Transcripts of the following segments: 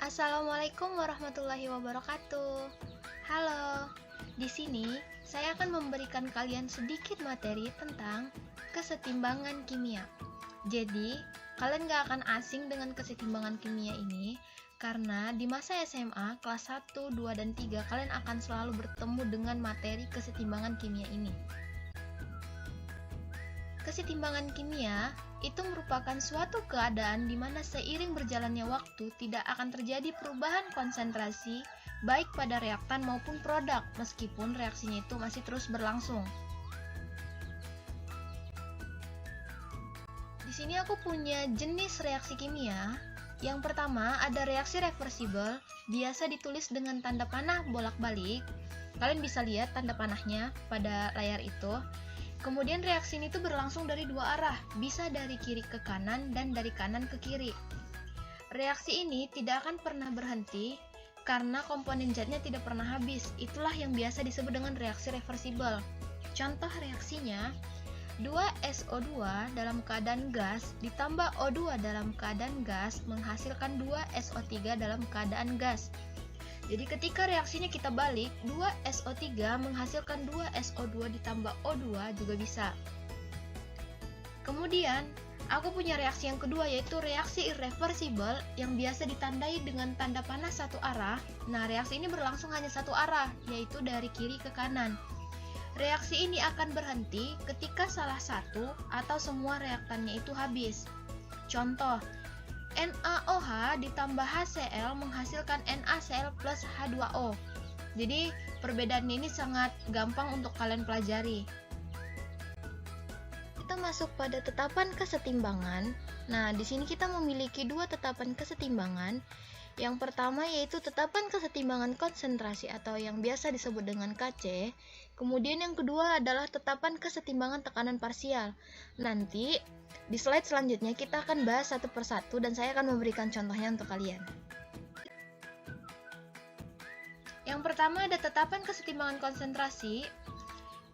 Assalamualaikum warahmatullahi wabarakatuh. Halo, di sini saya akan memberikan kalian sedikit materi tentang kesetimbangan kimia. Jadi, kalian gak akan asing dengan kesetimbangan kimia ini karena di masa SMA kelas 1, 2, dan 3 kalian akan selalu bertemu dengan materi kesetimbangan kimia ini. Kesetimbangan kimia itu merupakan suatu keadaan di mana seiring berjalannya waktu tidak akan terjadi perubahan konsentrasi baik pada reaktan maupun produk meskipun reaksinya itu masih terus berlangsung. Di sini aku punya jenis reaksi kimia. Yang pertama ada reaksi reversibel, biasa ditulis dengan tanda panah bolak-balik. Kalian bisa lihat tanda panahnya pada layar itu. Kemudian reaksi ini tuh berlangsung dari dua arah, bisa dari kiri ke kanan dan dari kanan ke kiri. Reaksi ini tidak akan pernah berhenti karena komponen zatnya tidak pernah habis. Itulah yang biasa disebut dengan reaksi reversibel. Contoh reaksinya, 2SO2 dalam keadaan gas ditambah O2 dalam keadaan gas menghasilkan 2SO3 dalam keadaan gas. Jadi ketika reaksinya kita balik, 2SO3 menghasilkan 2SO2 ditambah O2 juga bisa. Kemudian, aku punya reaksi yang kedua yaitu reaksi irreversibel yang biasa ditandai dengan tanda panah satu arah. Nah, reaksi ini berlangsung hanya satu arah, yaitu dari kiri ke kanan. Reaksi ini akan berhenti ketika salah satu atau semua reaktannya itu habis. Contoh, NaOH ditambah HCl menghasilkan NaCl plus H2O. Jadi perbedaan ini sangat gampang untuk kalian pelajari. Kita masuk pada tetapan kesetimbangan. Nah, di sini kita memiliki dua tetapan kesetimbangan. Yang pertama yaitu tetapan kesetimbangan konsentrasi atau yang biasa disebut dengan KC. Kemudian yang kedua adalah tetapan kesetimbangan tekanan parsial. Nanti di slide selanjutnya kita akan bahas satu persatu dan saya akan memberikan contohnya untuk kalian. Yang pertama ada tetapan kesetimbangan konsentrasi.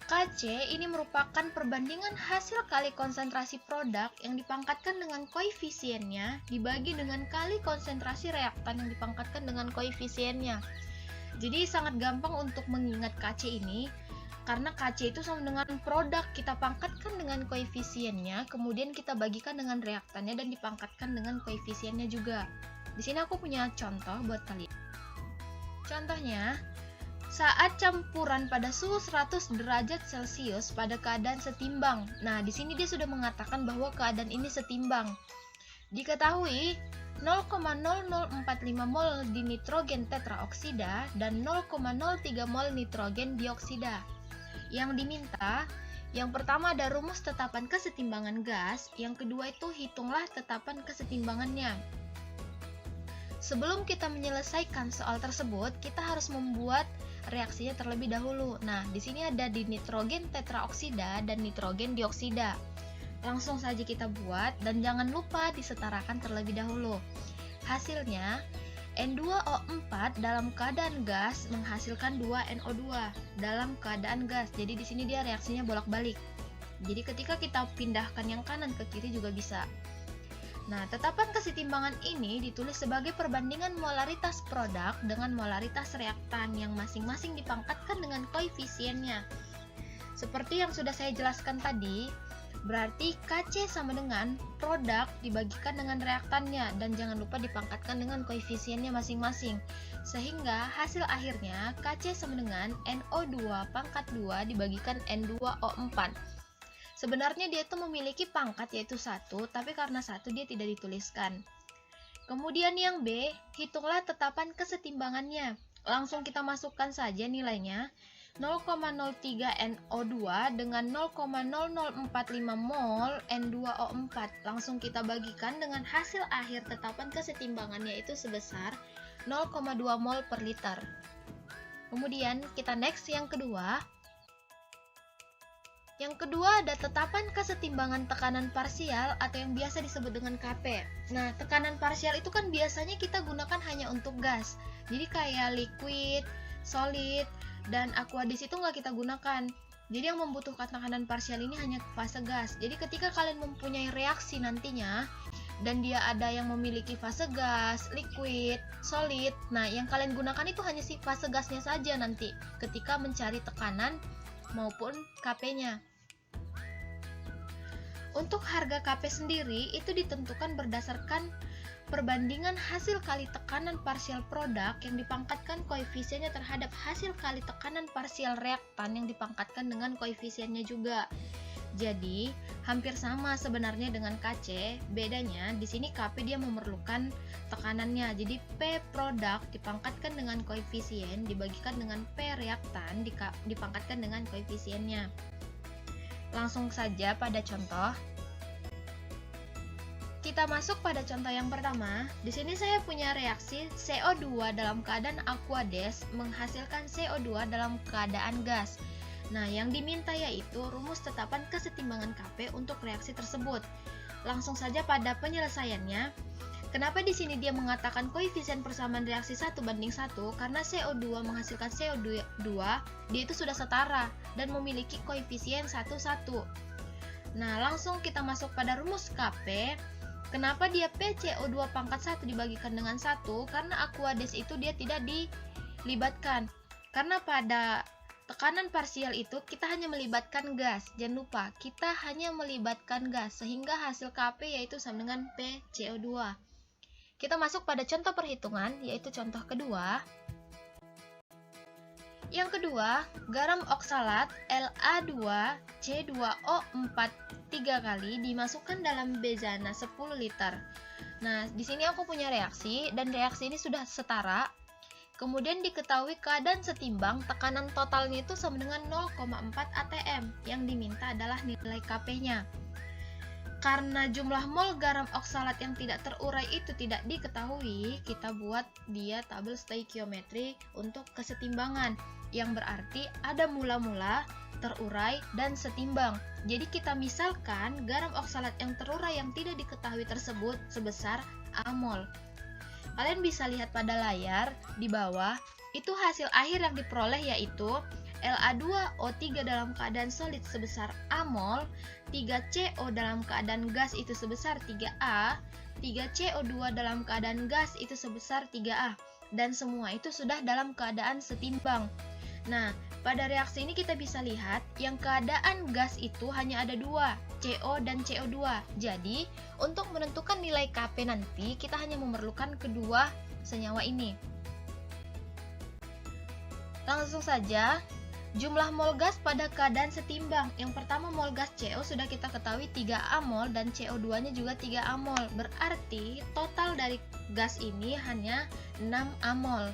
KC ini merupakan perbandingan hasil kali konsentrasi produk yang dipangkatkan dengan koefisiennya dibagi dengan kali konsentrasi reaktan yang dipangkatkan dengan koefisiennya. Jadi sangat gampang untuk mengingat KC ini karena KC itu sama dengan produk kita pangkatkan dengan koefisiennya, kemudian kita bagikan dengan reaktannya dan dipangkatkan dengan koefisiennya juga. Di sini aku punya contoh buat kalian. Contohnya, saat campuran pada suhu 100 derajat Celcius pada keadaan setimbang. Nah, di sini dia sudah mengatakan bahwa keadaan ini setimbang. Diketahui 0,0045 mol di nitrogen tetraoksida dan 0,03 mol nitrogen dioksida. Yang diminta, yang pertama ada rumus tetapan kesetimbangan gas, yang kedua itu hitunglah tetapan kesetimbangannya. Sebelum kita menyelesaikan soal tersebut, kita harus membuat reaksinya terlebih dahulu. Nah, di sini ada di nitrogen tetraoksida dan nitrogen dioksida. Langsung saja kita buat dan jangan lupa disetarakan terlebih dahulu. Hasilnya, N2O4 dalam keadaan gas menghasilkan 2NO2 dalam keadaan gas. Jadi di sini dia reaksinya bolak-balik. Jadi ketika kita pindahkan yang kanan ke kiri juga bisa. Nah, tetapan kesetimbangan ini ditulis sebagai perbandingan molaritas produk dengan molaritas reaktan yang masing-masing dipangkatkan dengan koefisiennya. Seperti yang sudah saya jelaskan tadi, berarti KC sama dengan produk dibagikan dengan reaktannya dan jangan lupa dipangkatkan dengan koefisiennya masing-masing. Sehingga hasil akhirnya KC sama dengan NO2 pangkat 2 dibagikan N2O4. Sebenarnya dia itu memiliki pangkat yaitu 1, tapi karena 1 dia tidak dituliskan. Kemudian yang B, hitunglah tetapan kesetimbangannya. Langsung kita masukkan saja nilainya. 0,03 NO2 dengan 0,0045 mol N2O4. Langsung kita bagikan dengan hasil akhir tetapan kesetimbangannya yaitu sebesar 0,2 mol per liter. Kemudian kita next yang kedua. Yang kedua ada tetapan kesetimbangan tekanan parsial atau yang biasa disebut dengan KP. Nah, tekanan parsial itu kan biasanya kita gunakan hanya untuk gas. Jadi kayak liquid, solid, dan aqueous itu nggak kita gunakan. Jadi yang membutuhkan tekanan parsial ini hanya fase gas. Jadi ketika kalian mempunyai reaksi nantinya, dan dia ada yang memiliki fase gas, liquid, solid. Nah, yang kalian gunakan itu hanya si fase gasnya saja nanti ketika mencari tekanan maupun Kp-nya. Untuk harga Kp sendiri itu ditentukan berdasarkan perbandingan hasil kali tekanan parsial produk yang dipangkatkan koefisiennya terhadap hasil kali tekanan parsial reaktan yang dipangkatkan dengan koefisiennya juga. Jadi, hampir sama sebenarnya dengan Kc, bedanya di sini Kp dia memerlukan tekanannya. Jadi P produk dipangkatkan dengan koefisien dibagikan dengan P reaktan dipangkatkan dengan koefisiennya. Langsung saja pada contoh. Kita masuk pada contoh yang pertama. Di sini saya punya reaksi CO2 dalam keadaan aqueous menghasilkan CO2 dalam keadaan gas. Nah, yang diminta yaitu rumus tetapan kesetimbangan Kp untuk reaksi tersebut. Langsung saja pada penyelesaiannya. Kenapa di sini dia mengatakan koefisien persamaan reaksi 1 banding 1? Karena CO2 menghasilkan CO2, dia itu sudah setara dan memiliki koefisien 1, 1. Nah, langsung kita masuk pada rumus Kp. Kenapa dia PCO2 pangkat 1 dibagikan dengan 1? Karena aqueous itu dia tidak dilibatkan. Karena pada tekanan parsial itu kita hanya melibatkan gas. Jangan lupa, kita hanya melibatkan gas sehingga hasil Kp yaitu sama dengan PCO2. Kita masuk pada contoh perhitungan yaitu contoh kedua. Yang kedua, garam oksalat La2C2O4 3 kali dimasukkan dalam bezana 10 liter. Nah, di sini aku punya reaksi dan reaksi ini sudah setara. Kemudian diketahui keadaan setimbang, tekanan totalnya itu sama dengan 0,4 atm. Yang diminta adalah nilai Kp-nya. Karena jumlah mol garam oksalat yang tidak terurai itu tidak diketahui, kita buat dia tabel stoikiometri untuk kesetimbangan, yang berarti ada mula-mula, terurai, dan setimbang. Jadi kita misalkan garam oksalat yang terurai yang tidak diketahui tersebut sebesar A mol. Kalian bisa lihat pada layar di bawah, itu hasil akhir yang diperoleh yaitu La2O3 dalam keadaan solid sebesar A mol, 3CO dalam keadaan gas itu sebesar 3A, 3CO2 dalam keadaan gas itu sebesar 3A, dan semua itu sudah dalam keadaan setimbang. Nah, pada reaksi ini kita bisa lihat yang keadaan gas itu hanya ada dua, CO dan CO2. Jadi, untuk menentukan nilai Kp nanti, kita hanya memerlukan kedua senyawa ini. Langsung saja, jumlah mol gas pada keadaan setimbang. Yang pertama mol gas CO sudah kita ketahui 3A mol dan CO2-nya juga 3A mol. Berarti total dari gas ini hanya 6A mol.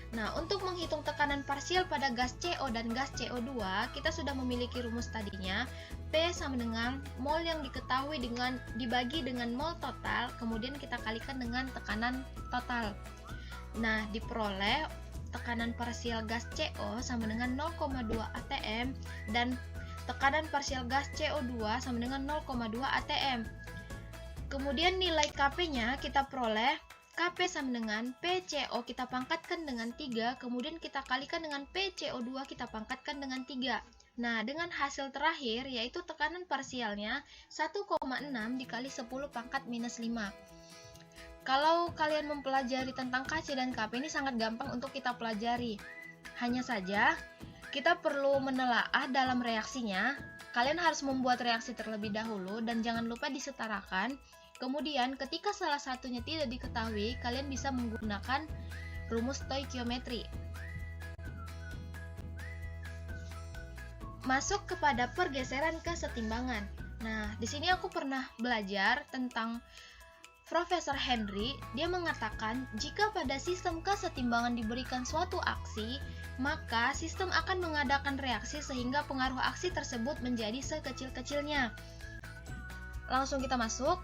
Nah, untuk menghitung tekanan parsial pada gas CO dan gas CO2, kita sudah memiliki rumus tadinya. P sama dengan mol yang diketahui dibagi dengan mol total, kemudian kita kalikan dengan tekanan total. Nah, diperoleh tekanan parsial gas CO sama dengan 0,2 atm dan tekanan parsial gas CO2 sama dengan 0,2 atm. Kemudian nilai Kp-nya kita peroleh Kp sama dengan PCO kita pangkatkan dengan 3, kemudian kita kalikan dengan PCO2 kita pangkatkan dengan 3. Nah, dengan hasil terakhir yaitu tekanan parsialnya 1,6 dikali 10 pangkat minus 5. Kalau kalian mempelajari tentang Kc dan Kp ini sangat gampang untuk kita pelajari. Hanya saja, kita perlu menelaah dalam reaksinya. Kalian harus membuat reaksi terlebih dahulu dan jangan lupa disetarakan. Kemudian, ketika salah satunya tidak diketahui, kalian bisa menggunakan rumus stoikiometri. Masuk kepada pergeseran kesetimbangan. Nah, di sini aku pernah belajar tentang Profesor Henry. Dia mengatakan, jika pada sistem kesetimbangan diberikan suatu aksi, maka sistem akan mengadakan reaksi sehingga pengaruh aksi tersebut menjadi sekecil-kecilnya. Langsung kita masuk.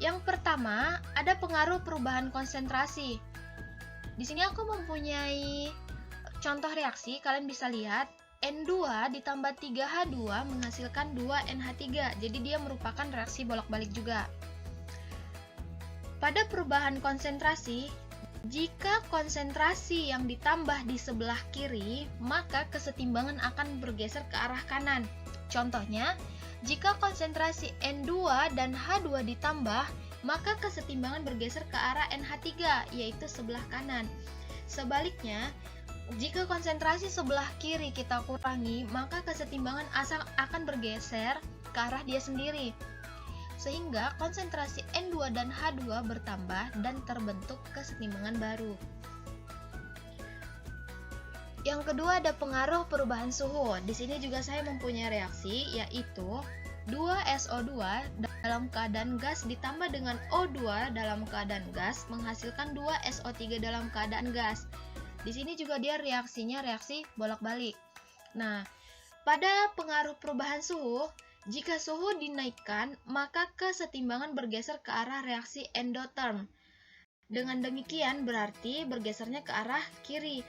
Yang pertama, ada pengaruh perubahan konsentrasi. Di sini aku mempunyai contoh reaksi, kalian bisa lihat N2 ditambah 3H2 menghasilkan 2NH3. Jadi dia merupakan reaksi bolak-balik juga. Pada perubahan konsentrasi, Jika konsentrasi yang ditambah di sebelah kiri, maka kesetimbangan akan bergeser ke arah kanan. Contohnya, jika konsentrasi N2 dan H2 ditambah, maka kesetimbangan bergeser ke arah NH3, yaitu sebelah kanan. Sebaliknya, jika konsentrasi sebelah kiri kita kurangi, maka kesetimbangan akan bergeser ke arah dia sendiri. Sehingga konsentrasi N2 dan H2 bertambah dan terbentuk kesetimbangan baru. Yang kedua ada pengaruh perubahan suhu. Di sini juga saya mempunyai reaksi, yaitu 2SO2 dalam keadaan gas ditambah dengan O2 dalam keadaan gas menghasilkan 2SO3 dalam keadaan gas. Di sini juga dia reaksinya reaksi bolak-balik. Nah, pada pengaruh perubahan suhu, jika suhu dinaikkan, maka kesetimbangan bergeser ke arah reaksi endotherm. Dengan demikian berarti bergesernya ke arah kiri.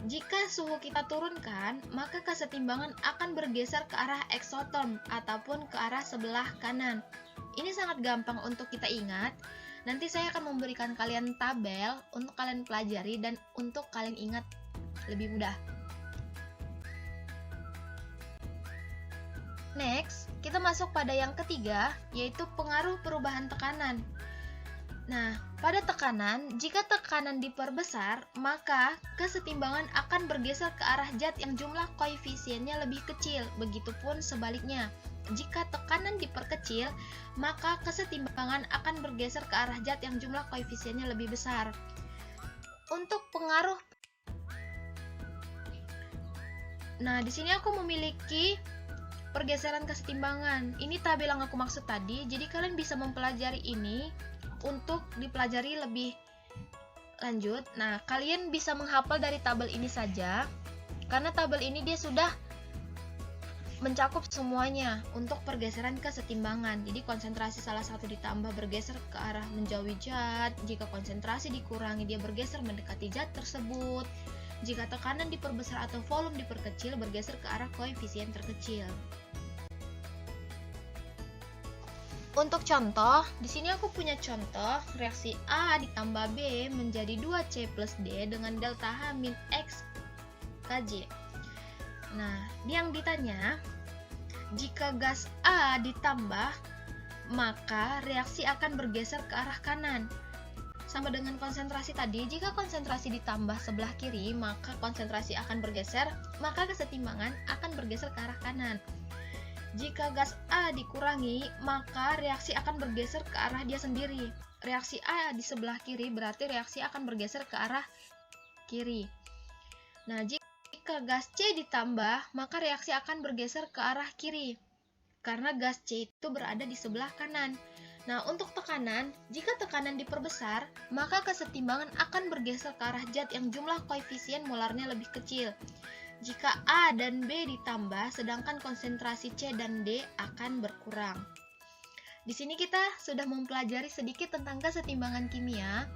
Jika suhu kita turunkan, maka kesetimbangan akan bergeser ke arah exotherm ataupun ke arah sebelah kanan. Ini sangat gampang untuk kita ingat. Nanti saya akan memberikan kalian tabel untuk kalian pelajari dan untuk kalian ingat lebih mudah. Next, kita masuk pada yang ketiga, yaitu pengaruh perubahan tekanan. Nah, pada tekanan, jika tekanan diperbesar, maka kesetimbangan akan bergeser ke arah zat yang jumlah koefisiennya lebih kecil. Begitupun sebaliknya, jika tekanan diperkecil, maka kesetimbangan akan bergeser ke arah zat yang jumlah koefisiennya lebih besar. Untuk pengaruh, nah di sini aku memiliki pergeseran kesetimbangan. Ini tabel yang aku maksud tadi, jadi kalian bisa mempelajari ini untuk dipelajari lebih lanjut. Nah, kalian bisa menghafal dari tabel ini saja, karena tabel ini dia sudah mencakup semuanya untuk pergeseran kesetimbangan. Jadi konsentrasi salah satu ditambah bergeser ke arah menjauhi zat, jika konsentrasi dikurangi dia bergeser mendekati zat tersebut. Jika tekanan diperbesar atau volume diperkecil, bergeser ke arah koefisien terkecil. Untuk contoh, di sini aku punya contoh reaksi A ditambah B menjadi 2C plus D dengan delta H min X Kj. Nah, yang ditanya, jika gas A ditambah, maka reaksi akan bergeser ke arah kanan. Sama dengan konsentrasi tadi, jika konsentrasi ditambah sebelah kiri, maka konsentrasi akan bergeser, maka kesetimbangan akan bergeser ke arah kanan. Jika gas A dikurangi, maka reaksi akan bergeser ke arah dia sendiri. Reaksi A di sebelah kiri berarti reaksi akan bergeser ke arah kiri. Nah, jika gas C ditambah, maka reaksi akan bergeser ke arah kiri, karena gas C itu berada di sebelah kanan. Nah, untuk tekanan, jika tekanan diperbesar, maka kesetimbangan akan bergeser ke arah zat yang jumlah koefisien molarnya lebih kecil. Jika A dan B ditambah, sedangkan konsentrasi C dan D akan berkurang. Di sini kita sudah mempelajari sedikit tentang kesetimbangan kimia.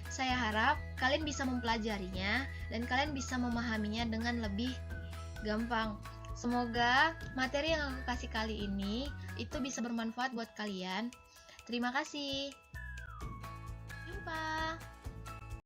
Saya harap kalian bisa mempelajarinya dan kalian bisa memahaminya dengan lebih gampang. Semoga materi yang aku kasih kali ini itu bisa bermanfaat buat kalian. Terima kasih. Jumpa.